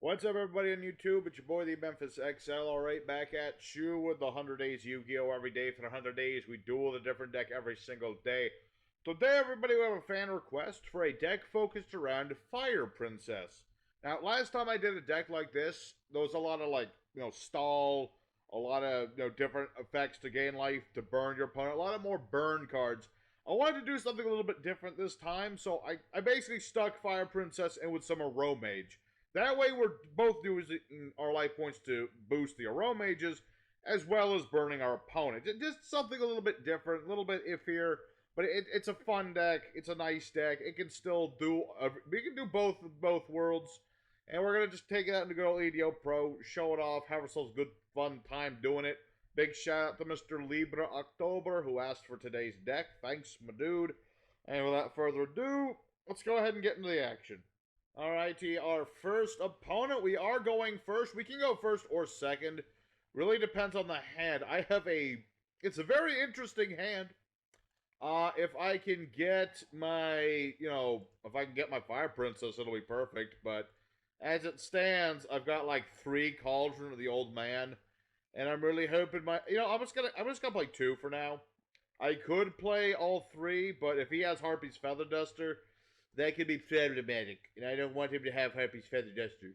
What's up, everybody on YouTube? It's your boy, the Memphis XL. Alright, back at you with the 100 Days Yu-Gi-Oh! Every day for the 100 days. We duel a different deck every single day. Today, everybody, we have a fan request for a deck focused around Fire Princess. Now, last time I did a deck like this, there was a lot of, stall, a lot of, different effects to gain life, to burn your opponent, a lot of more burn cards. I wanted to do something a little bit different this time, so I basically stuck Fire Princess in with some Aroma. That way we're both using our life points to boost the Aroma, as well as burning our opponent. Just something a little bit different, a little bit iffier, but it's a fun deck. It's a nice deck. It can still do, we can do both worlds. And we're going to just take it out into good old EDO Pro, show it off, have ourselves a good fun time doing it. Big shout out to Mr. Libra October, who asked for today's deck. Thanks, my dude. And without further ado, let's go ahead and get into the action. Alrighty, our first opponent. We are going first. We can go first or second. Really depends on the hand. It's a very interesting hand. If I can get my, if I can get my Fire Princess, it'll be perfect. But as it stands, I've got like 3 Cauldron of the Old Man. And I'm really hoping I'm just gonna play 2 for now. I could play all 3, but if he has Harpy's Feather Duster, that could be problematic, and I don't want him to have Harpy's Feather Duster.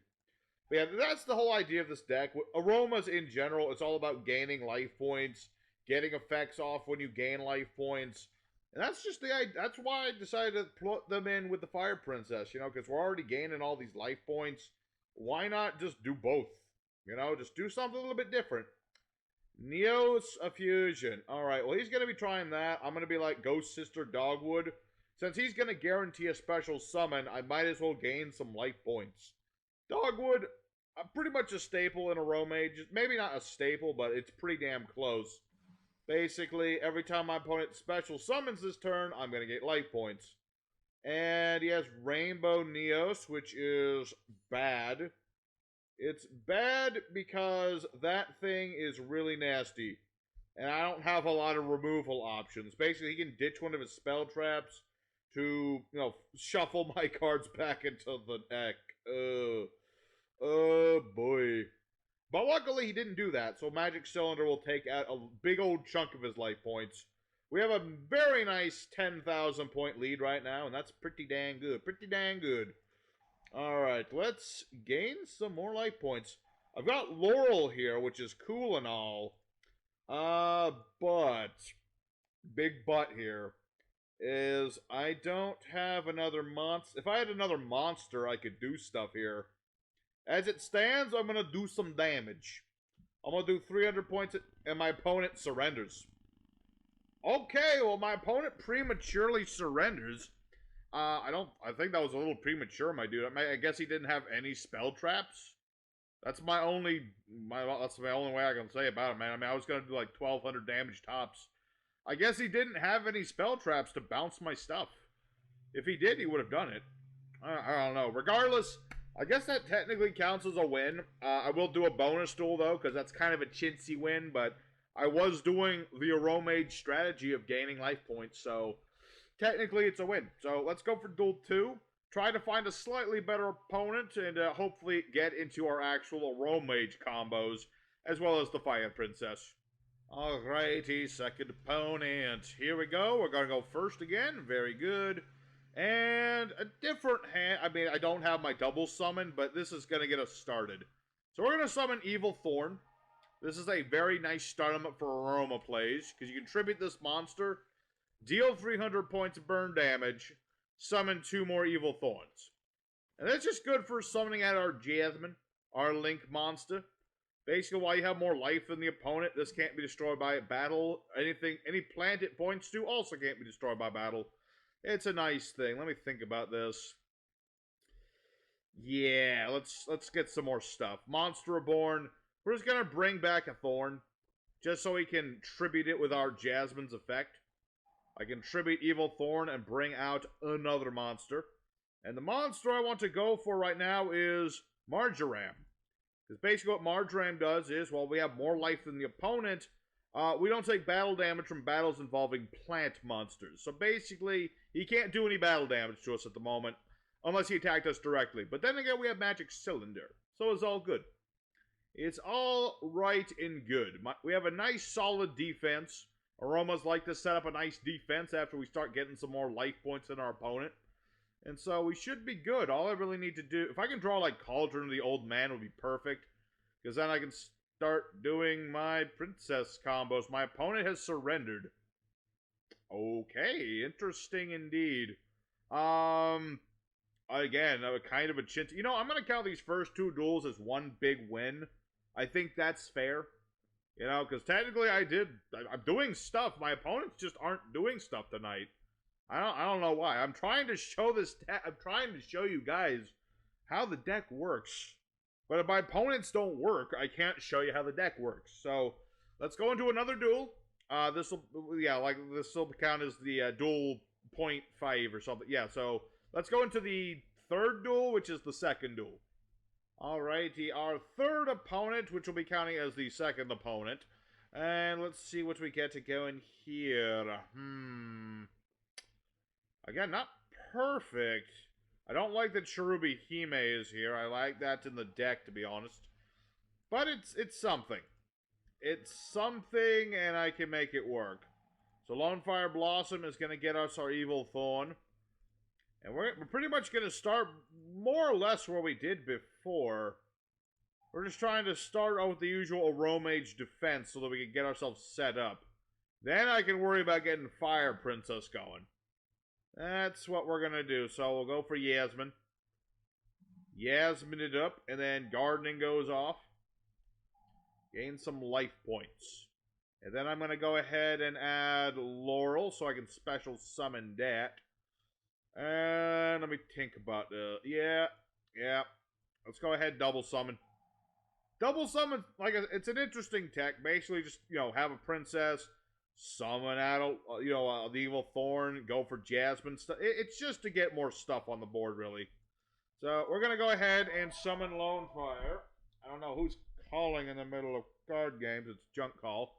But yeah, that's the whole idea of this deck. Aromas in general, it's all about gaining life points, getting effects off when you gain life points. And that's just that's why I decided to put them in with the Fire Princess, because we're already gaining all these life points. Why not just do both? Just do something a little bit different. Neos Fusion. Alright, well, he's going to be trying that. I'm going to be like Ghost Sister Dogwood. Since he's going to guarantee a special summon, I might as well gain some life points. Dogwood, pretty much a staple in Aroma. Maybe not a staple, but it's pretty damn close. Basically, every time my opponent special summons this turn, I'm going to get life points. And he has Rainbow Neos, which is bad. It's bad because that thing is really nasty. And I don't have a lot of removal options. Basically, he can ditch one of his spell traps to, shuffle my cards back into the deck. Oh boy. But luckily, he didn't do that, so Magic Cylinder will take out a big old chunk of his life points. We have a very nice 10,000 point lead right now, and that's pretty dang good. Pretty dang good. Alright, let's gain some more life points. I've got Laurel here, which is cool and all. But big but here is I don't have another monster. If I had another monster, I could do stuff here. As it stands, I'm going to do some damage. I'm going to do 300 points, and my opponent surrenders. Okay, well, my opponent prematurely surrenders. I think that was a little premature, my dude. I guess he didn't have any spell traps. That's my only way I can say about it, man. I mean, I was going to do like 1,200 damage tops. I guess he didn't have any spell traps to bounce my stuff. If he did, he would have done it. I don't know. Regardless, I guess that technically counts as a win. I will do a bonus duel, though, because that's kind of a chintzy win, but I was doing the Aromage strategy of gaining life points, so technically it's a win. So let's go for duel 2. Try to find a slightly better opponent and hopefully get into our actual Aromage combos, as well as the Fire Princess. Alrighty, second opponent. Here we go. We're going to go first again. Very good. And a different hand. I mean, I don't have my double summon, but this is going to get us started. So we're going to summon Evil Thorn. This is a very nice start for Aroma plays, because you can tribute this monster, deal 300 points of burn damage, summon 2 more Evil Thorns. And that's just good for summoning out our Jasmine, our Link monster. Basically, while you have more life than the opponent, this can't be destroyed by battle. Any plant it points to also can't be destroyed by battle. It's a nice thing. Let me think about this. Yeah, let's get some more stuff. Monster Reborn. We're just gonna bring back a Thorn, just so we can tribute it with our Jasmine's effect. I can tribute Evil Thorn and bring out another monster. And the monster I want to go for right now is Marjoram. Because basically what Marjoram does is, while we have more life than the opponent, we don't take battle damage from battles involving plant monsters. So basically, he can't do any battle damage to us at the moment, unless he attacked us directly. But then again, we have Magic Cylinder. So it's all good. It's all right and good. We have a nice solid defense. Aromas like to set up a nice defense after we start getting some more life points in our opponent. And so we should be good. All I really need to do, if I can draw like Cauldron of the Old Man, would be perfect. Because then I can start doing my princess combos. My opponent has surrendered. Okay, interesting indeed. Again, kind of a chintz. You know, I'm going to count these first two duels as one big win. I think that's fair. You know, because technically I'm doing stuff. My opponents just aren't doing stuff tonight. I don't know why. I'm trying to show I'm trying to show you guys how the deck works. But if my opponents don't work, I can't show you how the deck works. So, let's go into another duel. This will count as the duel 0.5 or something. Yeah, so let's go into the third duel, which is the second duel. Alrighty, our third opponent, which will be counting as the second opponent. And let's see what we get to go in here. Again, not perfect. I don't like that Cherubi Hime is here. I like that in the deck, to be honest. But it's something. It's something, and I can make it work. So Lone Fire Blossom is going to get us our Evil Thorn. And we're pretty much going to start more or less where we did before. We're just trying to start out with the usual Aromage defense so that we can get ourselves set up. Then I can worry about getting Fire Princess going. That's what we're going to do. So we'll go for Yasmin. Yasmin it up, and then Gardening goes off. Gain some life points. And then I'm going to go ahead and add Laurel so I can special summon that. And let me think about yeah. Let's go ahead, double summon. Double summon, like, it's an interesting tech. Basically, just, you know, have a princess, summon out, the Evil Thorn, go for Jasmine stuff. It's just to get more stuff on the board, really. So, we're going to go ahead and summon Lone Fire. I don't know who's calling in the middle of card games. It's Junk Call.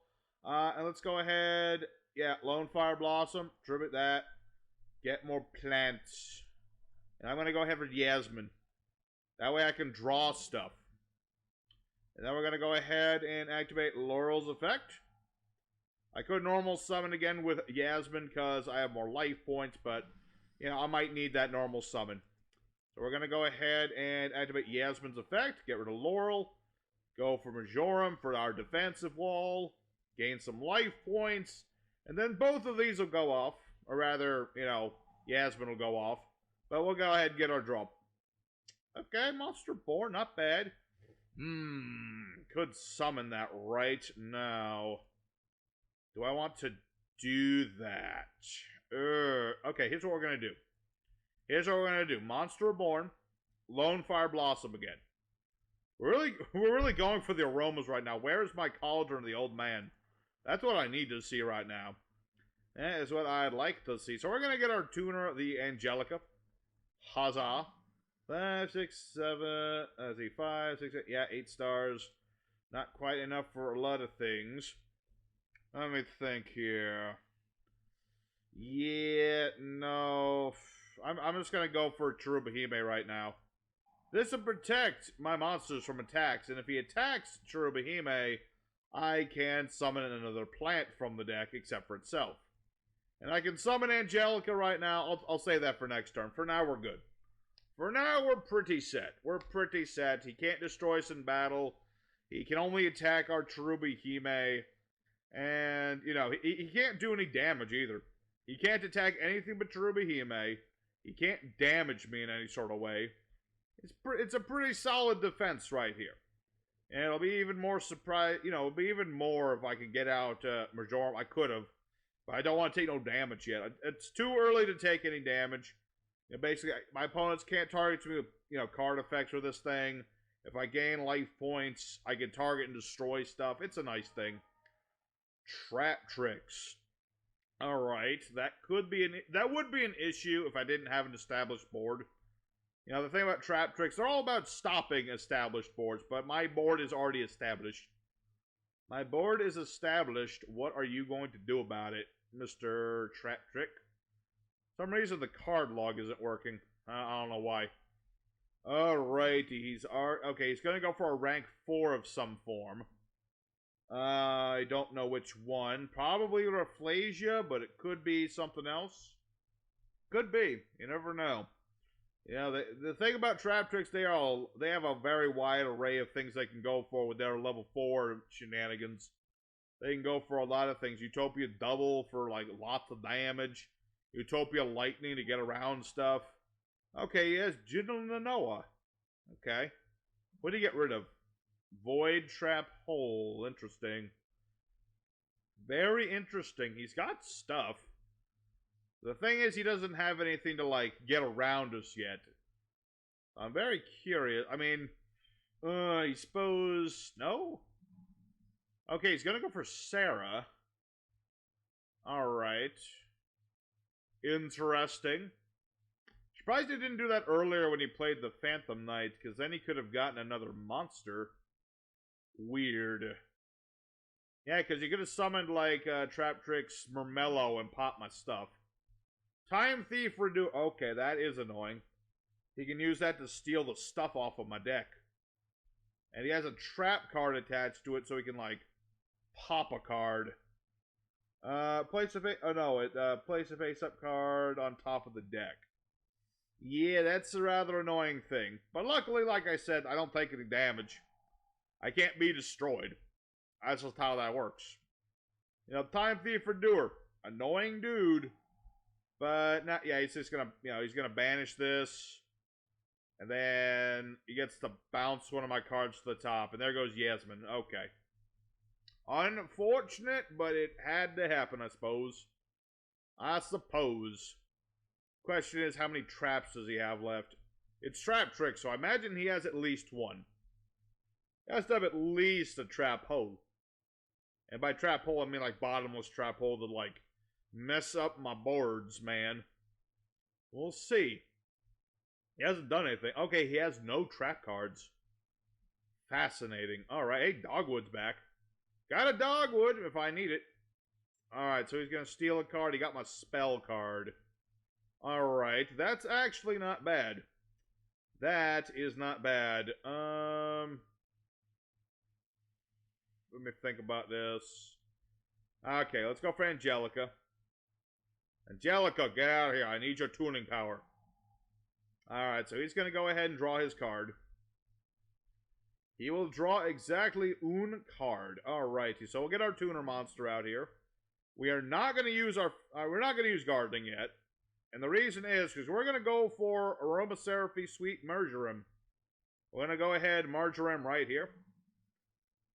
And let's go ahead. Yeah, Lone Fire Blossom. Tribute that. Get more plants. And I'm going to go ahead for Yasmin. That way I can draw stuff. And then we're going to go ahead and activate Laurel's effect. I could normal summon again with Yasmin because I have more life points, but, you know, I might need that normal summon. So we're going to go ahead and activate Yasmin's effect, get rid of Laurel, go for Majorum for our defensive wall, gain some life points, and then both of these will go off, or rather, you know, Yasmin will go off, but we'll go ahead and get our draw. Okay, Monster Boar, not bad. Could summon that right now. Do I want to do that? Okay, here's what we're going to do. Here's what we're going to do. Monster Reborn, Lone Fire Blossom again. We're really going for the aromas right now. Where is my Cauldron of the Old Man? That's what I need to see right now. That is what I'd like to see. So we're going to get our tuner, the Angelica. Huzzah. 5, 6, 7, let's see, 5, 6, 8, yeah, 8 stars. Not quite enough for a lot of things. Let me think here. Yeah, no. I'm just going to go for Cherubahime right now. This will protect my monsters from attacks, and if he attacks Cherubahime, I can summon another plant from the deck except for itself. And I can summon Angelica right now. I'll say that for next turn. For now, we're good. For now, we're pretty set. We're pretty set. He can't destroy us in battle. He can only attack our Cherubahime. And, you know, he can't do any damage either. He can't attack anything but Cherubahime. He can't damage me in any sort of way. It's a pretty solid defense right here. And it'll be even more it'll be even more if I can get out Majorum. I could have. But I don't want to take no damage yet. It's too early to take any damage. You know, basically, my opponents can't target me with, you know, card effects with this thing. If I gain life points, I can target and destroy stuff. It's a nice thing. Traptrix. Alright, that would be an issue if I didn't have an established board. You know, the thing about Traptrix, they're all about stopping established boards, but my board is already established. My board is established. What are you going to do about it, Mr. Traptrix? For some reason, the card log isn't working. I don't know why. Alright, okay, he's gonna go for a rank 4 of some form. I don't know which one. Probably Rafflesia, but it could be something else. Could be. You never know. You know, the thing about Traptrix, they have a very wide array of things they can go for with their level 4 shenanigans. They can go for a lot of things. Utopia double for, like, lots of damage. Utopia lightning to get around stuff. Okay, he has Noah. Okay. What do you get rid of? Void Trap Hole. Interesting. Very interesting. He's got stuff. The thing is, he doesn't have anything to, like, get around us yet. I'm very curious. I mean, I suppose... No? Okay, he's gonna go for Sarah. Alright. Interesting. Surprised he didn't do that earlier when he played the Phantom Knight, because then he could have gotten another monster. Weird. Yeah, because you could have summoned, like, Traptrix Mermello and popped my stuff. Time Thief redo. Okay, that is annoying. He can use that to steal the stuff off of my deck. And he has a trap card attached to it, so he can, like, pop a card. Place a face-up card on top of the deck. Yeah, that's a rather annoying thing. But luckily, like I said, I don't take any damage. I can't be destroyed. That's just how that works. You know, Time Thief for Doer. Annoying dude. But, not, yeah, he's just gonna, he's gonna banish this. And then he gets to bounce one of my cards to the top. And there goes Yasmin. Okay. Unfortunate, but it had to happen, I suppose. Question is, how many traps does he have left? It's Traptrix, so I imagine he has at least one. He has to have at least a trap hole. And by trap hole, I mean like bottomless trap hole to like mess up my boards, man. We'll see. He hasn't done anything. Okay, he has no trap cards. Fascinating. Alright, hey, Dogwood's back. Got a Dogwood if I need it. Alright, so he's gonna steal a card. He got my spell card. Alright, that's actually not bad. That is not bad. Let me think about this. Okay, let's go for Angelica. Angelica, get out of here. I need your tuning power. Alright, so he's going to go ahead and draw his card. He will draw exactly one card. Alrighty, so we'll get our tuner monster out here. We are not going to use we're not going to use gardening yet. And the reason is because we're going to go for Aroma Sweet Marjoram. We're going to go ahead Marjoram right here.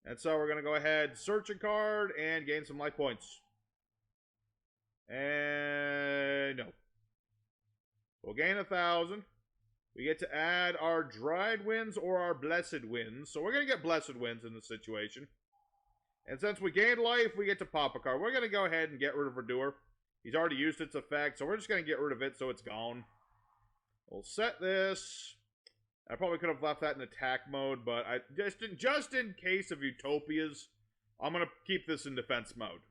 And so we're going to go ahead, search a card, and gain some life points. And no. We'll gain 1,000. We get to add our Dried Winds or our Blessed Winds. So we're going to get Blessed Winds in this situation. And since we gained life, we get to pop a card. We're going to go ahead and get rid of Redoer. He's already used its effect, so we're just going to get rid of it so it's gone. We'll set this. I probably could have left that in attack mode, but I just in case of Utopias, I'm going to keep this in defense mode.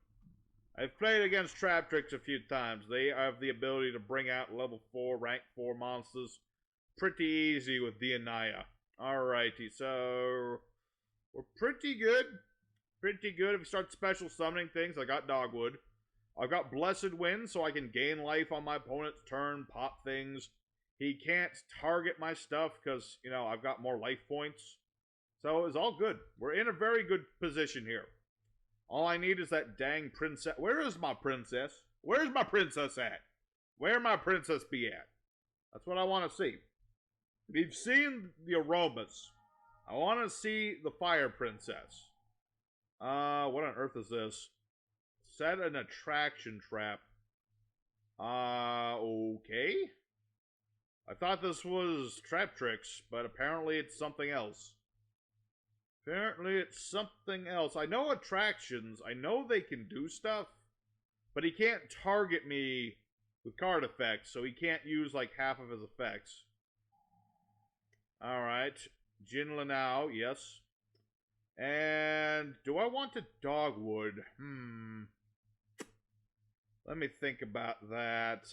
I've played against Traptrix a few times. They have the ability to bring out level 4, rank 4 monsters pretty easy with Dianaya. Alrighty, so we're pretty good. Pretty good. If we start special summoning things, I got Dogwood. I've got Blessed Wind, so I can gain life on my opponent's turn, pop things. He can't target my stuff because, you know, I've got more life points. So it's all good. We're in a very good position here. All I need is that dang princess. Where is my princess? Where's my princess at? Where my princess be at? That's what I want to see. We've seen the aromas. I want to see the fire princess. What on earth is this? Set an attraction trap. Okay. I thought this was Traptrix, but apparently it's something else. Apparently it's something else. I know attractions. I know they can do stuff, but he can't target me with card effects, so he can't use like half of his effects. Alright. Jin Lanao, yes. And do I want a Dogwood? Let me think about that.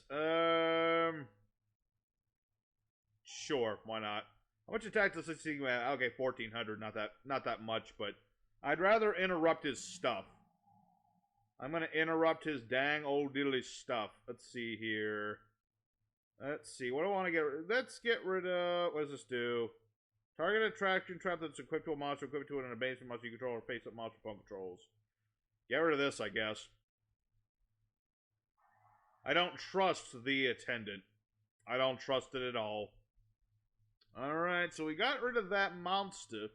Sure, why not? How much attack does this thing have? Okay, 1400. Not that much, but I'd rather interrupt his stuff. I'm gonna interrupt his dang old diddly stuff. Let's see here. Let's see. What do I want to get rid of? Let's get rid of... What does this do? Target attraction trap that's equipped to a monster, equipped to it in a base monster you control, or face-up monster phone controls. Get rid of this, I guess. I don't trust the attendant. I don't trust it at all. Alright, so we got rid of that monster.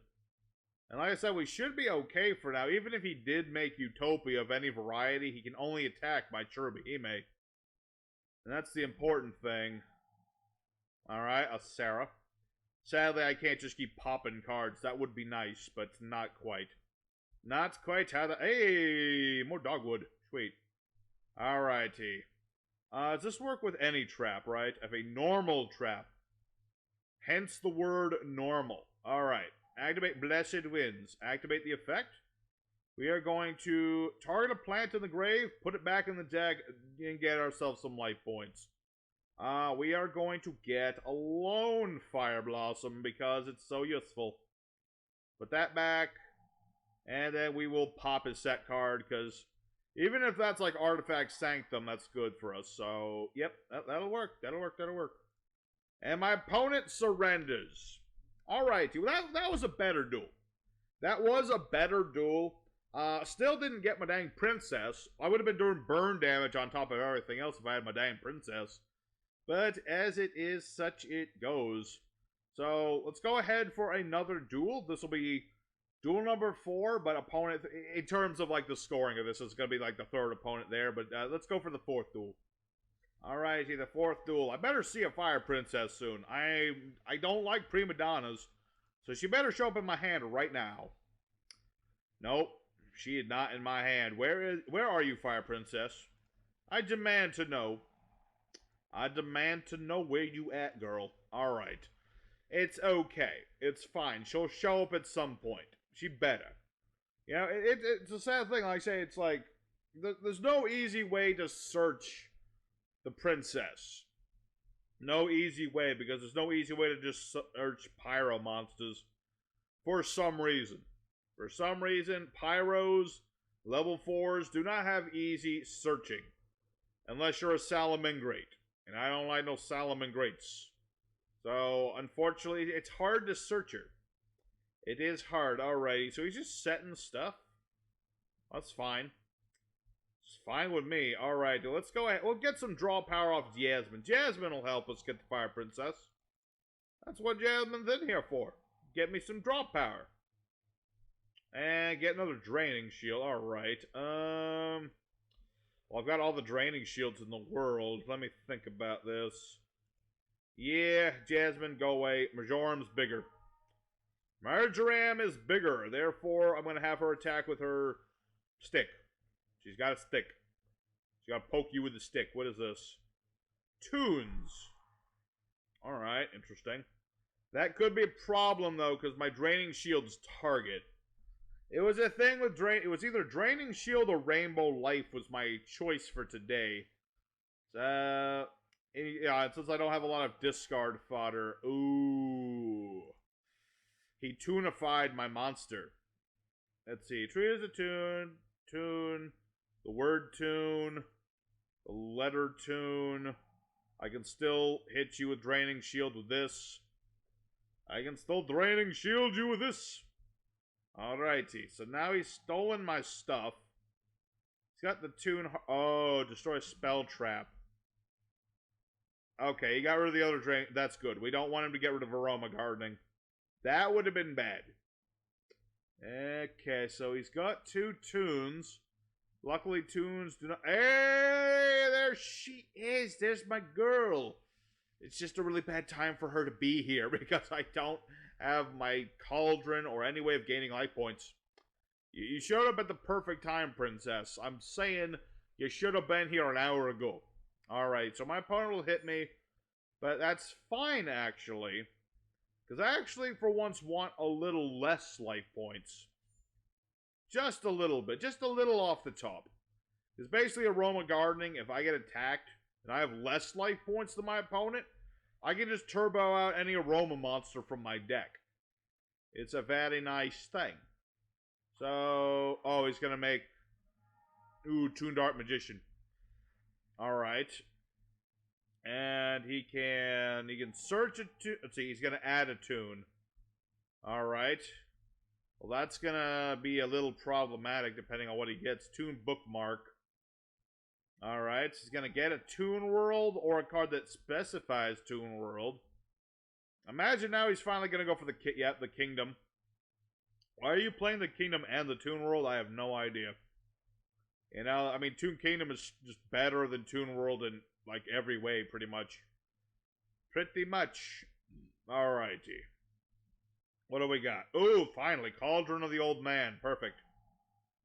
And like I said, we should be okay for now. Even if he did make Utopia of any variety, he can only attack by Chirubihime. And that's the important thing. Alright, a Sarah. Sadly, I can't just keep popping cards. That would be nice, but not quite. Not quite how the... Hey! More dogwood. Sweet. Alrighty. Does this work with any trap, right? If a normal trap. Hence the word normal. Alright. Activate Blessed Winds. Activate the effect. We are going to target a plant in the grave, put it back in the deck, and get ourselves some life points. We are going to get a Lone Fire Blossom because it's so useful. Put that back, and then we will pop his set card because even if that's like Artifact Sanctum, that's good for us. So, yep, that'll work. That'll work. And my opponent surrenders. Alright, that was a better duel. That was a better duel. Still didn't get my dang princess. I would have been doing burn damage on top of everything else if I had my dang princess. But as it is, such it goes. So, let's go ahead for another duel. This will be duel number 4, but opponent, in terms of like the scoring of this, it's going to be like the third opponent there. But let's go for the 4th duel. Alrighty, the 4th duel. I better see a fire princess soon. I don't like prima donnas, so she better show up in my hand right now. Nope, she is not in my hand. Where are you, fire princess? I demand to know. I demand to know where you at, girl. Alright. It's okay. It's fine. She'll show up at some point. She better. You know, it's a sad thing. Like I say, it's like, there's no easy way to search the princess. No easy way, because there's no easy way to just search pyro monsters. For some reason. For some reason, pyros, level 4s, do not have easy searching. Unless you're a Salamangreat. And I don't like no Salamangrates. So, unfortunately, it's hard to search her. It is hard. Alrighty, so he's just setting stuff. That's fine. It's fine with me. Alright, let's go ahead. We'll get some draw power off Jasmine. Jasmine will help us get the Fire Princess. That's what Jasmine's in here for. Get me some draw power. And get another Draining Shield. Alright. Well, I've got all the Draining Shields in the world. Let me think about this. Yeah, Jasmine, go away. Majoram's bigger. Marjoram is bigger. Therefore, I'm going to have her attack with her stick. She's got a stick. She's got to poke you with a stick. What is this? Toons. Alright, interesting. That could be a problem, though, because my Draining Shield's target. It was a thing with it was either Draining Shield or Rainbow Life was my choice for today. Yeah, since I don't have a lot of discard fodder. Ooh. He toonified my monster. Let's see. Tree is a tune. Tune. The word tune. The letter tune. I can still hit you with Draining Shield with this. I can still Draining Shield you with this. Alrighty, so now he's stolen my stuff. He's got the tune. Oh, destroy spell trap. Okay, he got rid of the other drain. That's good. We don't want him to get rid of Aroma Gardening. That would have been bad. Okay, so he's got 2 Toons. Luckily, Toons do not. Hey, there she is. There's my girl. It's just a really bad time for her to be here because I don't have my cauldron or any way of gaining life points. You showed up at the perfect time, princess. I'm saying you should have been here an hour ago. Alright, so my opponent will hit me, but that's fine, actually. Because I actually, for once, want a little less life points. Just a little bit. Just a little off the top. Because basically, Aroma Gardening, if I get attacked, and I have less life points than my opponent, I can just turbo out any Aroma monster from my deck. It's a very nice thing. So, oh, he's gonna make, ooh, Toon Dart Magician. Alright. And he can search a Toon. Let's see, he's gonna add a Toon. Alright. Well, that's gonna be a little problematic depending on what he gets. Toon Bookmark. Alright, so he's gonna get a Toon World or a card that specifies Toon World. Imagine now he's finally gonna go for the Kingdom. Why are you playing the Kingdom and the Toon World? I have no idea. You know, I mean, Toon Kingdom is just better than Toon World in, like, every way, pretty much. Pretty much. Alrighty. What do we got? Ooh, finally, Cauldron of the Old Man. Perfect.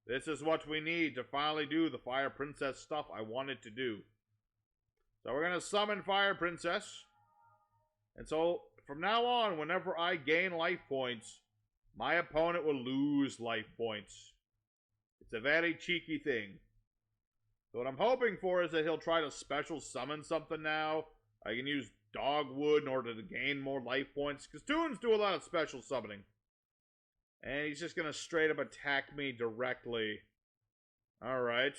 This is what we need to finally do the Fire Princess stuff I wanted to do. So we're going to summon Fire Princess. And so, from now on, whenever I gain life points, my opponent will lose life points. It's a very cheeky thing. So what I'm hoping for is that he'll try to special summon something now. I can use Dogwood in order to gain more life points, because Toons do a lot of special summoning. And he's just going to straight up attack me directly. Alright.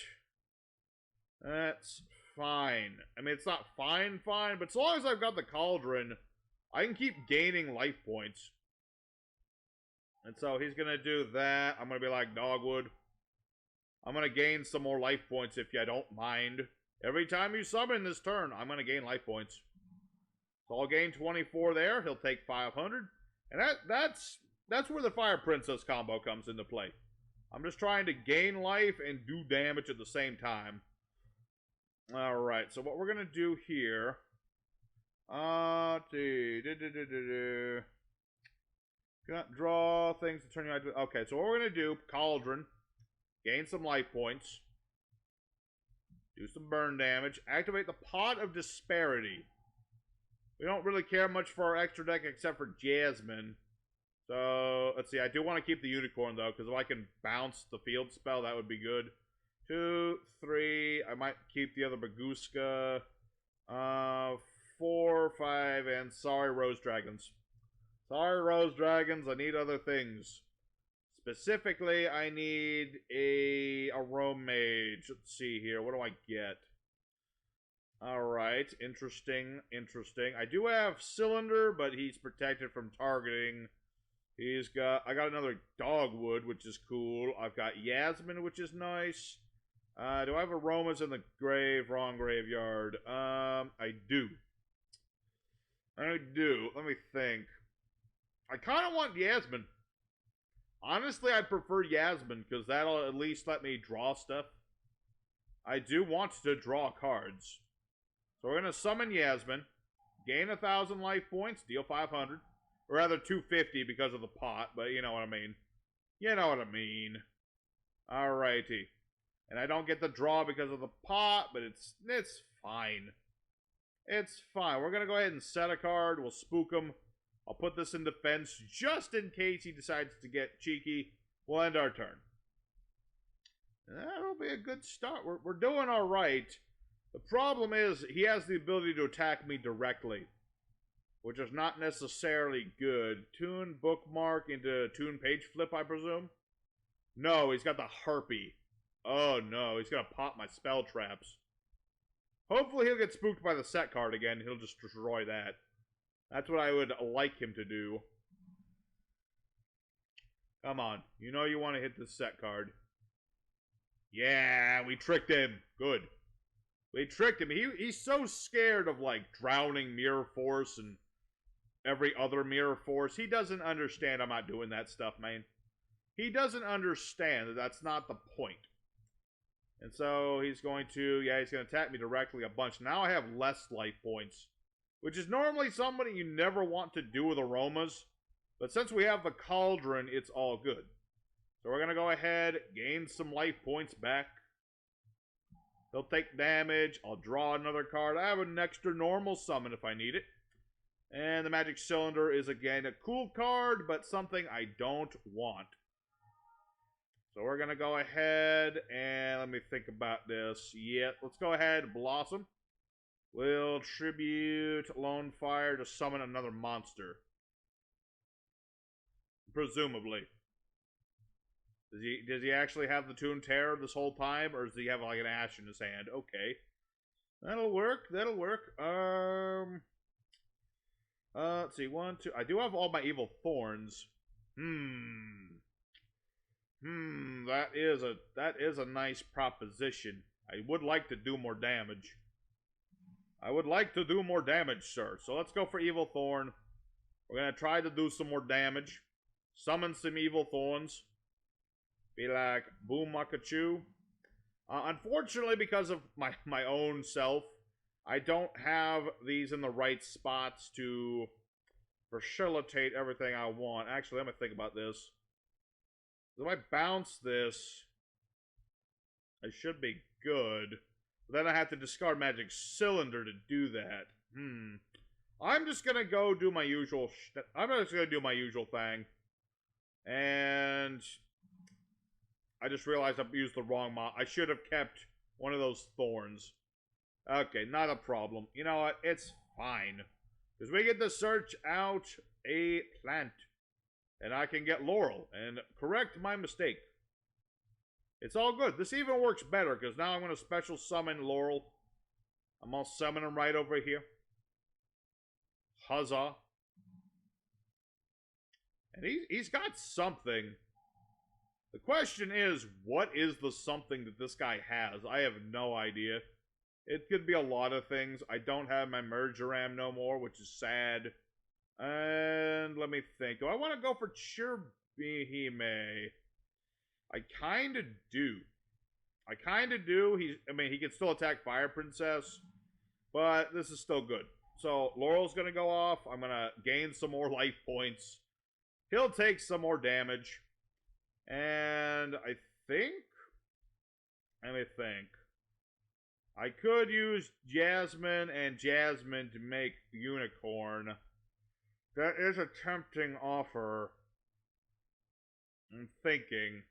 That's fine. I mean, it's not fine, but as long as I've got the Cauldron, I can keep gaining life points. And so he's going to do that. I'm going to be like, Dogwood, I'm going to gain some more life points if you don't mind. Every time you summon this turn, I'm going to gain life points. So I'll gain 24 there. He'll take 500. And that's where the Fire Princess combo comes into play. I'm just trying to gain life and do damage at the same time. Alright, so what we're going to do here... draw things to turn you into... Okay, so what we're going to do, Cauldron, gain some life points, do some burn damage, activate the Pot of Disparity. We don't really care much for our extra deck except for Jasmine. So, let's see, I do want to keep the Unicorn, though, because if I can bounce the field spell, that would be good. 2, 3, I might keep the other Baguska. 4, 5, and sorry, Rose Dragons. Sorry, Rose Dragons, I need other things. Specifically, I need a Aroma Mage. Let's see here, what do I get? Alright, interesting. I do have Cylinder, but he's protected from targeting. I got another Dogwood, which is cool. I've got Yasmin, which is nice. Do I have Aromas in the grave? Wrong graveyard. I do. Let me think. I kind of want Yasmin. Honestly, I'd prefer Yasmin, because that'll at least let me draw stuff. I do want to draw cards. So we're going to summon Yasmin, gain 1,000 life points, deal 500. Or rather 250 because of the pot, but you know what I mean. You know what I mean. Alrighty. And I don't get the draw because of the pot, but it's fine. It's fine. We're going to go ahead and set a card. We'll spook him. I'll put this in defense just in case he decides to get cheeky. We'll end our turn. That'll be a good start. We're doing alright. The problem is he has the ability to attack me directly, which is not necessarily good. Toon Bookmark into Toon Page Flip, I presume? No, he's got the Harpy. Oh no, he's gonna pop my spell traps. Hopefully he'll get spooked by the set card again. He'll just destroy that. That's what I would like him to do. Come on. You know you want to hit this set card. Yeah, we tricked him. Good. We tricked him. He's so scared of, like, drowning Mirror Force and every other Mirror Force. He doesn't understand I'm not doing that stuff, man. He doesn't understand that that's not the point. And so he's going to, he's going to attack me directly a bunch. Now I have less life points, which is normally somebody you never want to do with Aromas. But since we have the Cauldron, it's all good. So we're going to go ahead, gain some life points back. He'll take damage. I'll draw another card. I have an extra normal summon if I need it. And the Magic Cylinder is, again, a cool card, but something I don't want. So we're going to go ahead and let me think about this. Yeah, let's go ahead and Blossom. Will tribute Lone Fire to summon another monster. Presumably. Does he actually have the Toon Terror this whole time, or does he have like an Ash in his hand? Okay. That'll work. That'll work. Let's see. 1, 2. I do have all my evil thorns. That is a nice proposition. I would like to do more damage. I would like to do more damage, sir. So let's go for evil thorn. We're gonna try to do some more damage. Summon some evil thorns. Be like, boom, Makachu. Unfortunately, because of my own self, I don't have these in the right spots to facilitate everything I want. Actually, let me think about this. If I bounce this, I should be good. But then I have to discard Magic Cylinder to do that. I'm just gonna go do my usual I'm just gonna do my usual thing. And I just realized I've used the wrong mod. I should have kept one of those thorns. Okay, not a problem. You know what? It's fine. Because we get to search out a plant. And I can get Laurel and correct my mistake. It's all good. This even works better because now I'm going to special summon Laurel. I'm going to summon him right over here. Huzzah. And he's got something. The question is, what is the something that this guy has? I have no idea. It could be a lot of things. I don't have my Mergeram no more, which is sad. And let me think. Do I want to go for Chirbihime? I kind of do. I kind of do. He can still attack Fire Princess, but this is still good. So Laurel's going to go off. I'm going to gain some more life points. He'll take some more damage. And I think... Let me think. I could use Jasmine and Jasmine to make Unicorn. That is a tempting offer. I'm thinking.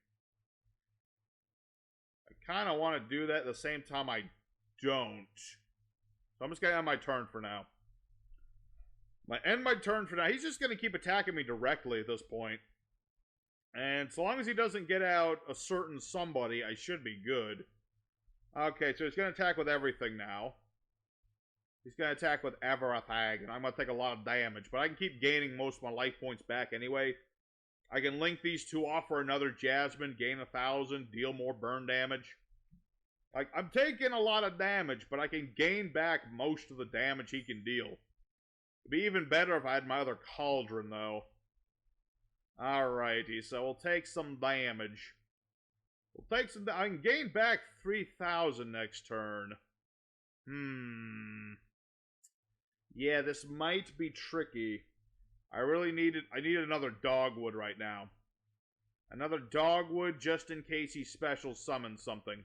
I kind of want to do that at the same time I don't. So I'm just going to end my turn for now. End my turn for now. He's just going to keep attacking me directly at this point. And so long as he doesn't get out a certain somebody, I should be good. Okay, so he's going to attack with everything now. He's going to attack with everything, and I'm going to take a lot of damage. But I can keep gaining most of my life points back anyway. I can link these two off for another Jasmine, gain 1,000, deal more burn damage. Like, I'm taking a lot of damage, but I can gain back most of the damage he can deal. It'd be even better if I had my other Cauldron, though. Alrighty, so we'll take some damage. We'll take some... I can gain back 3,000 next turn. Yeah, this might be tricky. I need another Dogwood right now. Another Dogwood just in case he special summons something.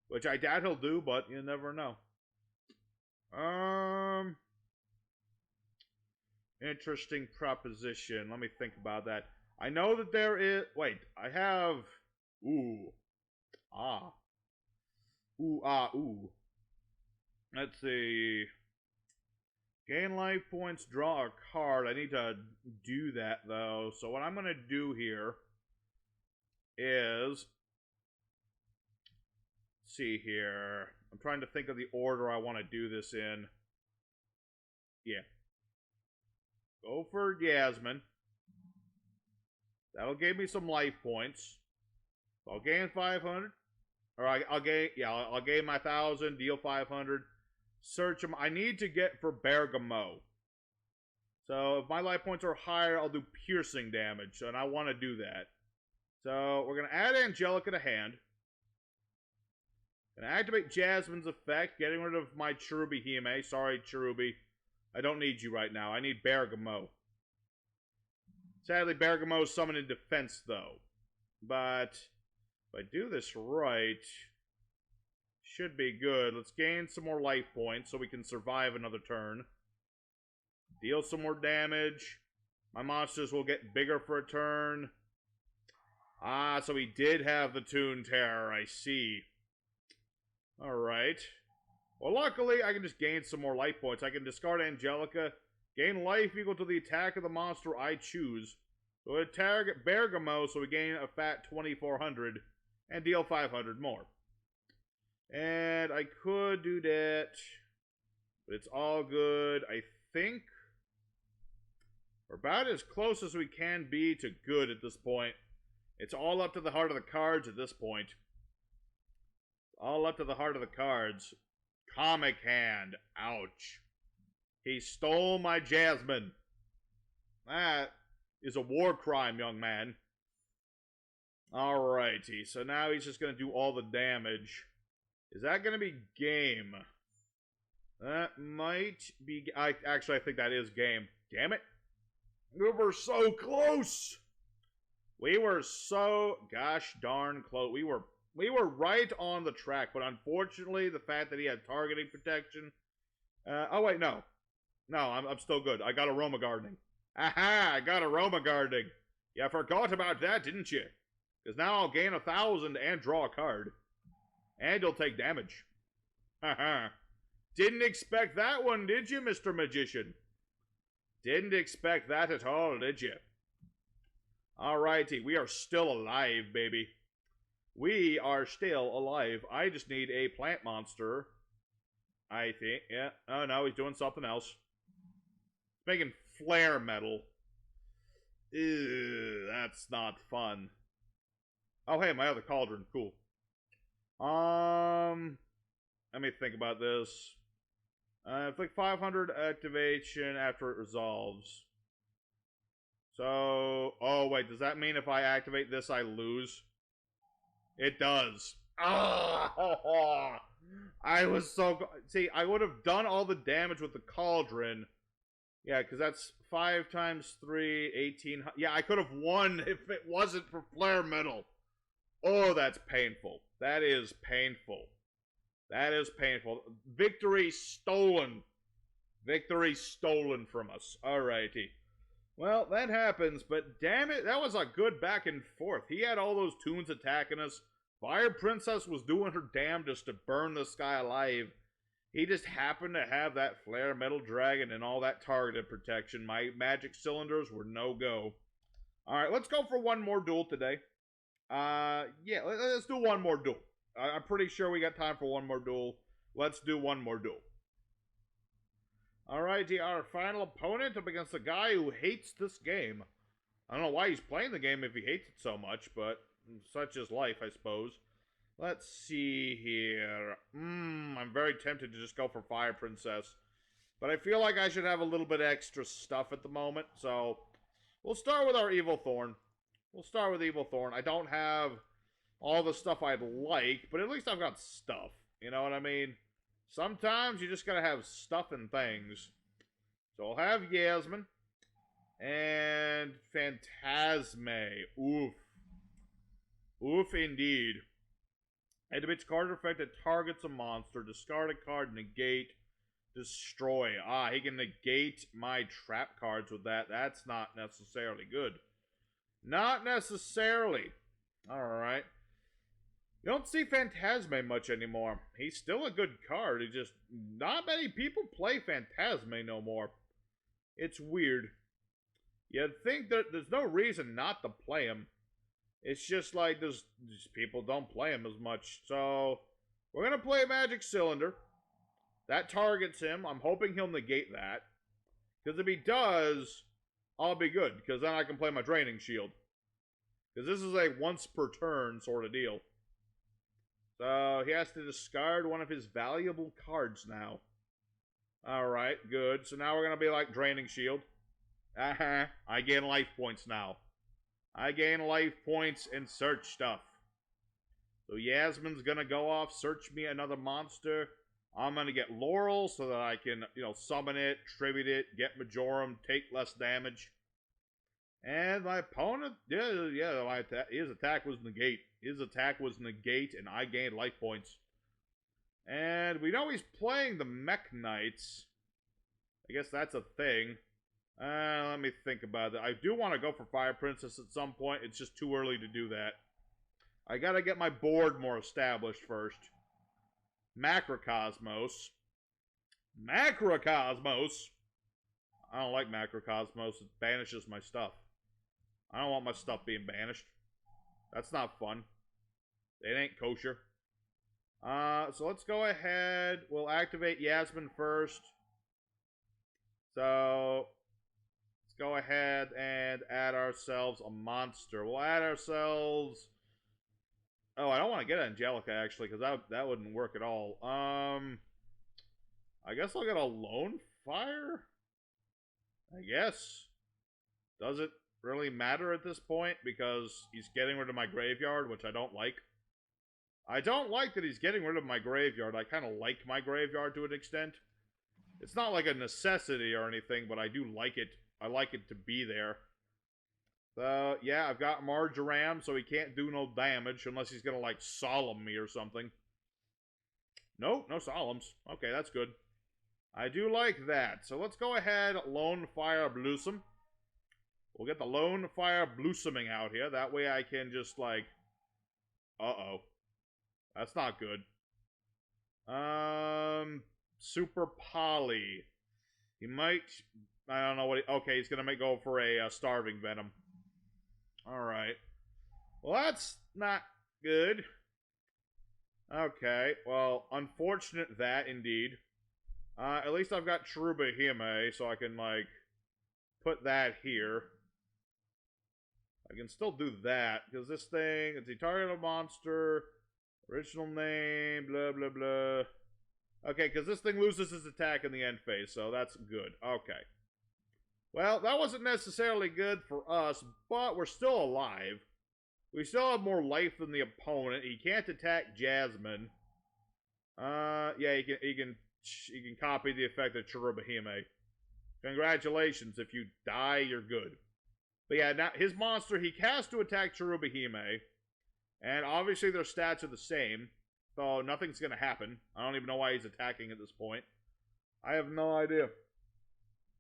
Which I doubt he'll do, but you never know. Interesting proposition. Let me think about that. I know that there is... Wait, I have... Ooh. Ah. Ooh, ah, ooh. Let's see. Gain life points, draw a card. I need to do that, though. So what I'm going to do here is... Let's see here. I'm trying to think of the order I want to do this in. Yeah. Go for Jasmine. That'll give me some life points. So I'll gain 500. Or I'll gain my 1,000, deal 500. Search them. I need to get for Bergamo. So if my life points are higher, I'll do piercing damage. And I want to do that. So we're going to add Angelica to hand. Going to activate Jasmine's effect, getting rid of my Cherubihime. Sorry, Cherubi. I don't need you right now. I need Bergamo. Sadly, Bergamo is summoned in defense, though. But if I do this right, should be good. Let's gain some more life points so we can survive another turn. Deal some more damage. My monsters will get bigger for a turn. Ah, so he did have the Toon Terror, I see. Alright. Well, luckily, I can just gain some more life points. I can discard Angelica, gain life equal to the attack of the monster I choose. So we target Bergamo, so we gain a fat 2,400 and deal 500 more. And I could do that, but it's all good. I think we're about as close as we can be to good at this point. It's all up to the heart of the cards at this point. All up to the heart of the cards. Comic Hand. Ouch. He stole my Jasmine. That is a war crime, young man. Alrighty, so now he's just going to do all the damage. Is that going to be game? That might be... I think that is game. Damn it. We were so close. We were so gosh darn close. We were right on the track, but unfortunately, the fact that he had targeting protection... oh, wait, no. No, I'm still good. I got Aroma Gardening. Aha, I got Aroma Gardening. You forgot about that, didn't you? Because now I'll gain 1,000 and draw a card. And you'll take damage. Haha. Didn't expect that one, did you, Mr. Magician? Didn't expect that at all, did you? Alrighty, we are still alive, baby. We are still alive. I just need a plant monster. I think, yeah. Oh, no, he's doing something else. Making flare metal. Ew, that's not fun. Oh, hey, my other cauldron. Cool. Let me think about this. It's like 500 activation after it resolves. So, oh wait, does that mean if I activate this, I lose? It does. Ah! I was so... See, I would have done all the damage with the cauldron. Yeah, because that's 5 times 3, 18... Yeah, I could have won if it wasn't for flare metal. Oh, that's painful. That is painful. That is painful. Victory stolen. Victory stolen from us. Alrighty. Well, that happens, but damn it, that was a good back and forth. He had all those Toons attacking us. Fire Princess was doing her damnedest to burn this guy alive. He just happened to have that Flare Metal Dragon and all that targeted protection. My magic cylinders were no-go. Alright, let's go for one more duel today. Yeah, let's do one more duel. I'm pretty sure we got time for one more duel. Let's do one more duel. Alrighty, our final opponent up against a guy who hates this game. I don't know why he's playing the game if he hates it so much, but such is life, I suppose. Let's see here. I'm very tempted to just go for Fire Princess. But I feel like I should have a little bit extra stuff at the moment, so we'll start with our Evil Thorn. We'll start with Evil Thorn. I don't have all the stuff I'd like, but at least I've got stuff. You know what I mean? Sometimes you just gotta have stuff and things. So I'll have Yasmin. And Phantasme. Oof. Oof indeed. Activates card effect that targets a monster. Discard a card, negate, destroy. Ah, he can negate my trap cards with that. That's not necessarily good. Not necessarily. Alright. You don't see Phantasme much anymore. He's still a good card. He just... Not many people play Phantasme no more. It's weird. You'd think that there's no reason not to play him. It's just like there's people don't play him as much. So, we're going to play Magic Cylinder. That targets him. I'm hoping he'll negate that. Because if he does, I'll be good. Because then I can play my Draining Shield. Because this is a once per turn sort of deal. So, he has to discard one of his valuable cards now. Alright, good. So now we're going to be like Draining Shield. I gain life points now. I gain life points and search stuff. So Yasmin's gonna go off, search me another monster. I'm gonna get Laurel so that I can, summon it, tribute it, get Majorum, take less damage. And my opponent, his attack was negate. His attack was negate, and I gained life points. And we know he's playing the Mech Knights. I guess that's a thing. Let me think about it. I do want to go for Fire Princess at some point. It's just too early to do that. I gotta get my board more established first. Macrocosmos. Macrocosmos? I don't like Macrocosmos. It banishes my stuff. I don't want my stuff being banished. That's not fun. It ain't kosher. So let's go ahead. We'll activate Yasmin first. So let's go ahead and add ourselves a monster. We'll add ourselves... Oh, I don't want to get Angelica, actually, because that wouldn't work at all. I guess I'll get a Lone Fire? I guess. Does it really matter at this point? Because he's getting rid of my graveyard, which I don't like. I don't like that he's getting rid of my graveyard. I kind of like my graveyard to an extent. It's not like a necessity or anything, but I do like it. I like it to be there. Yeah, I've got Marjoram, so he can't do no damage unless he's gonna, like, Solemn me or something. Nope, no Solemns. Okay, that's good. I do like that. So let's go ahead, Lone Fire Blossom. We'll get the Lone Fire Blossoming out here. That way I can just, like... Uh-oh. That's not good. Super Poly. He might... I don't know what he... Okay, he's gonna go for a Starving Venom. Alright. Well, that's not good. Okay, well, unfortunate that, indeed. At least I've got Cheruba Hime, so I can, like, put that here. I can still do that, because this thing, it's a target of monster, original name, blah, blah, blah. Okay, because this thing loses its attack in the end phase, so that's good. Okay. Well, that wasn't necessarily good for us, but we're still alive. We still have more life than the opponent. He can't attack Jasmine. Yeah, he can copy the effect of Cheruba Hime. Congratulations, if you die, you're good. But yeah, now his monster, he has to attack Cheruba Hime, and obviously their stats are the same, so nothing's gonna happen. I don't even know why he's attacking at this point. I have no idea.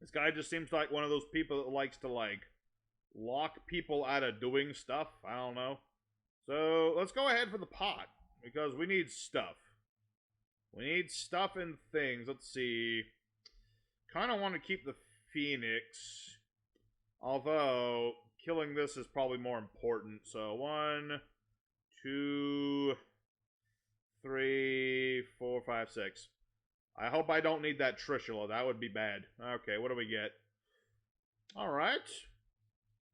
This guy just seems like one of those people that likes to, like, lock people out of doing stuff. I don't know. So, let's go ahead for the pot, because we need stuff. We need stuff and things. Let's see. Kind of want to keep the Phoenix. Although, killing this is probably more important. So, 1, 2, 3, 4, 5, 6. I hope I don't need that Trishula. That would be bad. Okay, what do we get? Alright.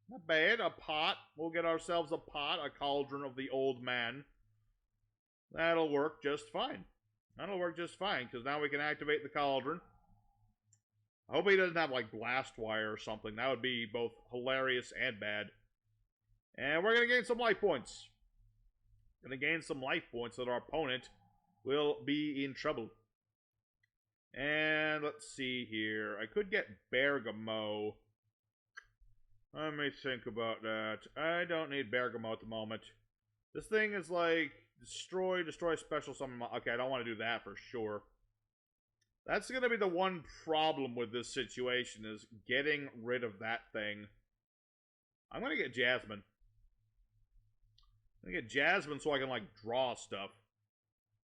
Not bad. A pot. We'll get ourselves a pot. A Cauldron of the Old Man. That'll work just fine. That'll work just fine, because now we can activate the Cauldron. I hope he doesn't have, like, Blast Wire or something. That would be both hilarious and bad. And we're going to gain some life points. Going to gain some life points so that our opponent will be in trouble. And let's see here. I could get Bergamo. Let me think about that. I don't need Bergamo at the moment. This thing is like destroy special summon. Okay, I don't want to do that for sure. That's going to be the one problem with this situation is getting rid of that thing. I'm going to get Jasmine. I'm going to get Jasmine so I can, like, draw stuff.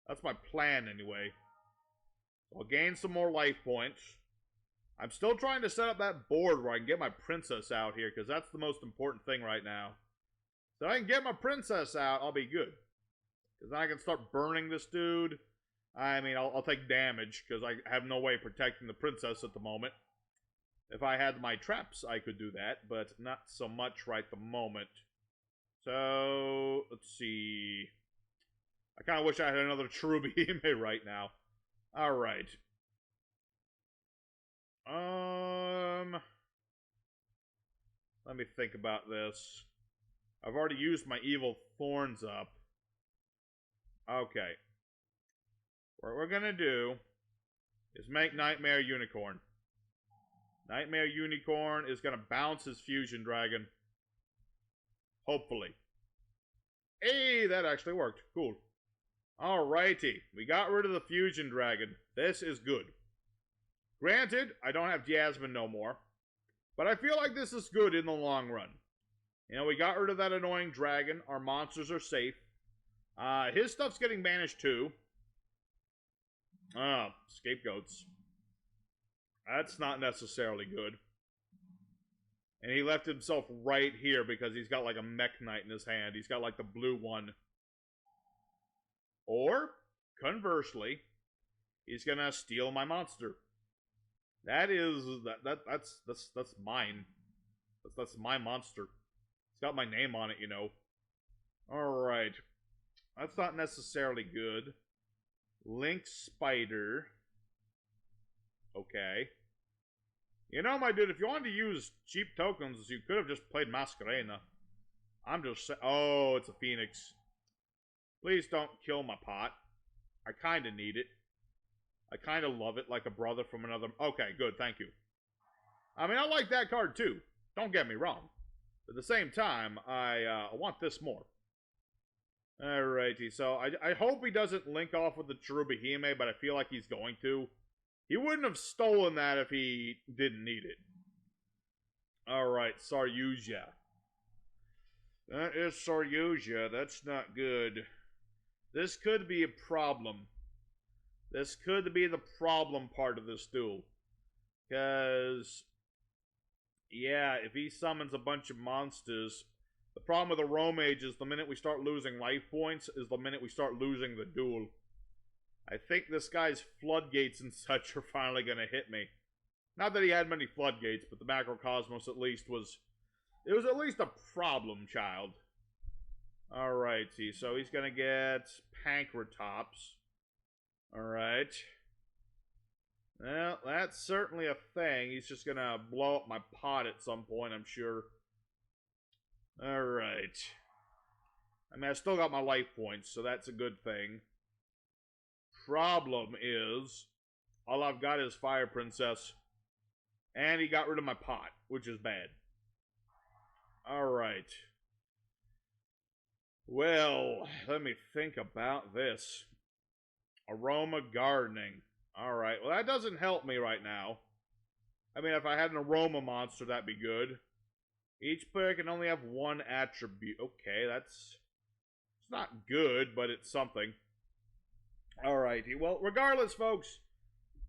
That's my plan anyway. I'll gain some more life points. I'm still trying to set up that board where I can get my princess out here, because that's the most important thing right now. So I can get my princess out, I'll be good. Because then I can start burning this dude. I mean, I'll take damage, because I have no way of protecting the princess at the moment. If I had my traps, I could do that, but not so much right the moment. So, let's see. I kind of wish I had another Cheruba Hime right now. Alright. Let me think about this. I've already used my Evil Thorns up. Okay. What we're gonna do is make Nightmare Unicorn. Nightmare Unicorn is gonna bounce his Fusion Dragon. Hopefully. Hey, that actually worked. Cool. Alrighty, we got rid of the Fusion Dragon. This is good. Granted, I don't have Jasmine no more, but I feel like this is good in the long run. You know, we got rid of that annoying dragon. Our monsters are safe. His stuff's getting banished too. Ah, scapegoats. That's not necessarily good. And he left himself right here because he's got like a mech knight in his hand. He's got like the blue one. Or, conversely, he's gonna steal my monster. That is that's mine. That's my monster. It's got my name on it, you know. Alright. That's not necessarily good. Link Spider. Okay. You know, my dude, if you wanted to use cheap tokens, you could have just played Masquerena. I'm just saying. Oh, it's a Phoenix. Please don't kill my pot. I kinda need it. I kinda love it like a brother from another. Okay, good, thank you. I mean, I like that card too. Don't get me wrong. But at the same time, I want this more. Alrighty, so I hope he doesn't link off with the Cherubahime, but I feel like he's going to. He wouldn't have stolen that if he didn't need it. Alright, Saryuja. That is Saryuja. That's not good. This could be a problem. This could be the problem part of this duel. Because, yeah, if he summons a bunch of monsters, the problem with Aroma is the minute we start losing life points is the minute we start losing the duel. I think this guy's floodgates and such are finally going to hit me. Not that he had many floodgates, but the Macrocosmos at least was... It was at least a problem, child. Alrighty, so he's going to get Pankratops. Alright. Well, that's certainly a thing. He's just going to blow up my pot at some point, I'm sure. Alright. I mean, I still got my life points, so that's a good thing. Problem is, all I've got is Fire Princess. And he got rid of my pot, which is bad. Alright. Well, let me think about this. Aroma Gardening. Alright, well that doesn't help me right now. I mean, if I had an Aroma monster, that'd be good. Each player can only have one attribute. Okay, it's not good, but it's something. Alrighty, well, regardless, folks,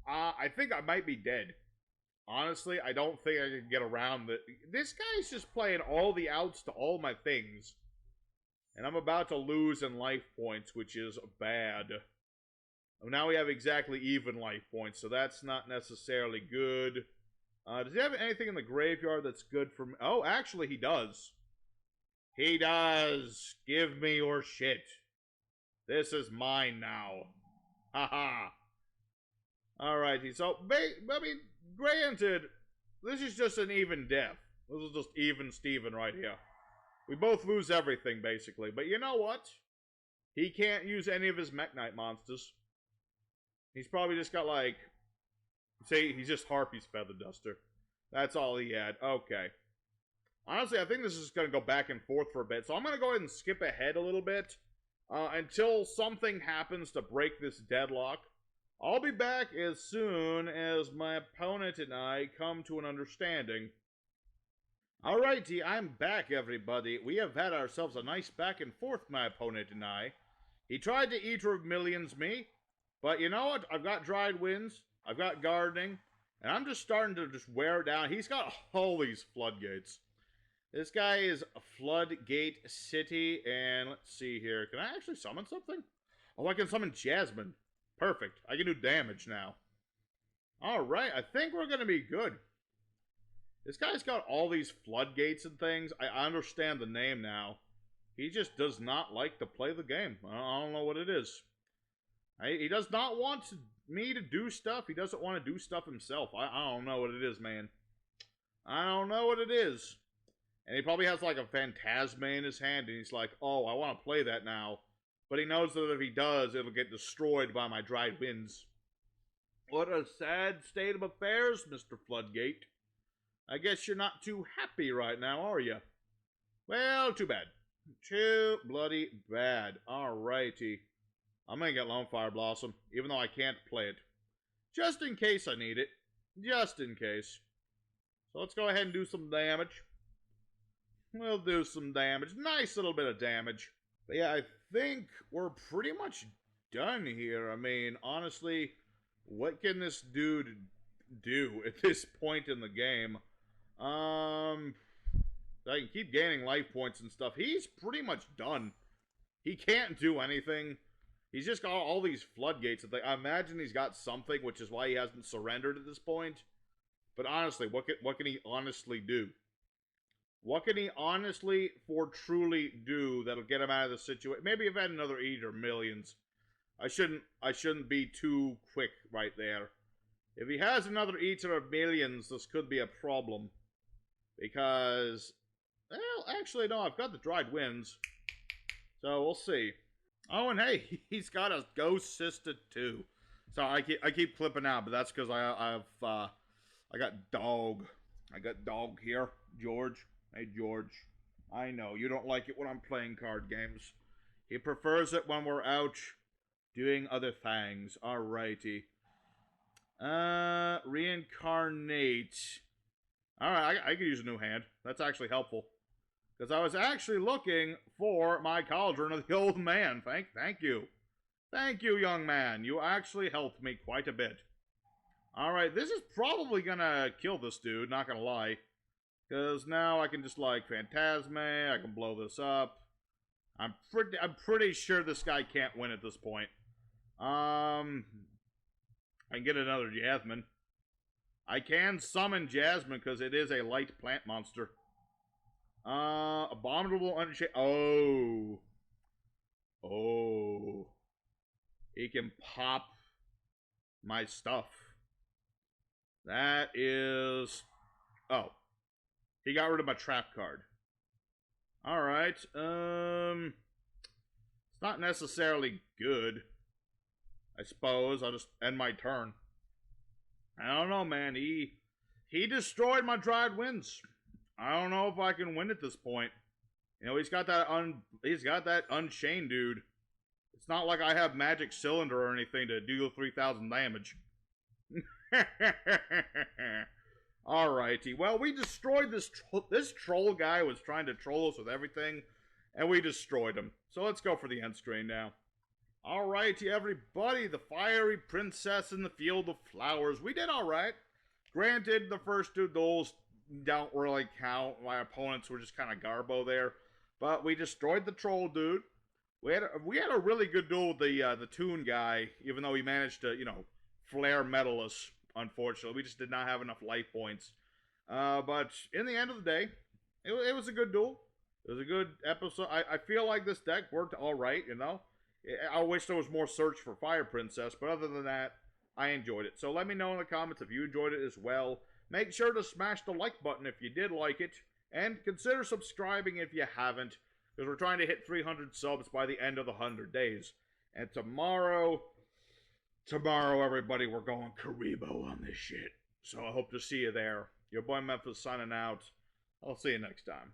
I think I might be dead. Honestly, I don't think I can get around that. This guy's just playing all the outs to all my things. And I'm about to lose in life points, which is bad. Now we have exactly even life points, so that's not necessarily good. Does he have anything in the graveyard that's good for me? Oh, actually, he does. He does. Give me your shit. This is mine now. Haha. Alrighty, so, I mean, granted, this is just an even death. This is just even Steven right here. We both lose everything, basically. But you know what? He can't use any of his Mech Knight monsters. He's probably just got, like... Say, he's just Harpy's Feather Duster. That's all he had. Okay. Honestly, I think this is going to go back and forth for a bit. So I'm going to go ahead and skip ahead a little bit. Until something happens to break this deadlock. I'll be back as soon as my opponent and I come to an understanding. Alrighty, I'm back, everybody. We have had ourselves a nice back and forth, my opponent and I. He tried to Eater of Millions me, but you know what? I've got Dried Winds, I've got Gardening, and I'm just starting to just wear down. He's got all these floodgates. This guy is a Floodgate City, and let's see here. Can I actually summon something? Oh, I can summon Jasmine. Perfect. I can do damage now. Alright, I think we're going to be good. This guy's got all these floodgates and things. I understand the name now. He just does not like to play the game. I don't know what it is. He does not want me to do stuff. He doesn't want to do stuff himself. I don't know what it is, man. I don't know what it is. And he probably has like a Phantasma in his hand, and he's like, oh, I want to play that now. But he knows that if he does, it'll get destroyed by my Dried Winds. What a sad state of affairs, Mr. Floodgate. I guess you're not too happy right now, are you? Well, too bad. Too bloody bad. Alrighty. I'm gonna get Lone Fire Blossom, even though I can't play it. Just in case I need it. Just in case. So let's go ahead and do some damage. We'll do some damage. Nice little bit of damage. But yeah, I think we're pretty much done here. I mean, honestly, What can this dude do at this point in the game? I can keep gaining life points and stuff. He's pretty much done. He can't do anything. He's just got all these floodgates. I imagine he's got something, which is why he hasn't surrendered at this point. But honestly, what can he honestly do? What can he honestly, for truly do that'll get him out of the situation? Maybe if I had another Eat or Millions. I shouldn't be too quick right there. If he has another Eater of Millions, this could be a problem. Because, well, actually, no, I've got the Dried Winds. So, we'll see. Oh, and hey, he's got a Ghost Sister, too. So, I keep clipping out, but that's because I got Dog. I got Dog here. George. Hey, George. I know, you don't like it when I'm playing card games. He prefers it when we're out doing other things. Alrighty. Reincarnate. Alright, I could use a new hand. That's actually helpful. Because I was actually looking for my Cauldron of the Old Man. Thank you. Thank you, young man. You actually helped me quite a bit. Alright, this is probably gonna kill this dude, not gonna lie. Because now I can just, like, Phantasme, I can blow this up. I'm pretty sure this guy can't win at this point. I can get another Jasmine. I can summon Jasmine because it is a light plant monster. Abominable Unchained. Oh. Oh. He can pop my stuff. That is... Oh. He got rid of my trap card. Alright. It's not necessarily good. I suppose I'll just end my turn. I don't know, man. He destroyed my Dried Winds. I don't know if I can win at this point. You know, he's got that Unchained dude. It's not like I have Magic Cylinder or anything to deal 3,000 damage. Alrighty. Well, we destroyed this troll guy was trying to troll us with everything, and we destroyed him. So let's go for the end screen now. Alrighty, everybody, the Fiery Princess in the Field of Flowers. We did alright. Granted, the first two duels don't really count. My opponents were just kind of garbo there. But we destroyed the troll dude. We had a really good duel with the Toon guy, even though he managed to, you know, flare metal us, unfortunately. We just did not have enough life points. But in the end of the day, it was a good duel. It was a good episode. I feel like this deck worked alright, you know. I wish there was more search for Fire Princess, but other than that, I enjoyed it. So let me know in the comments if you enjoyed it as well. Make sure to smash the like button if you did like it, and consider subscribing if you haven't, because we're trying to hit 300 subs by the end of the 100 days. And tomorrow, everybody, we're going Karibo on this shit. So I hope to see you there. Your boy Memphis signing out. I'll see you next time.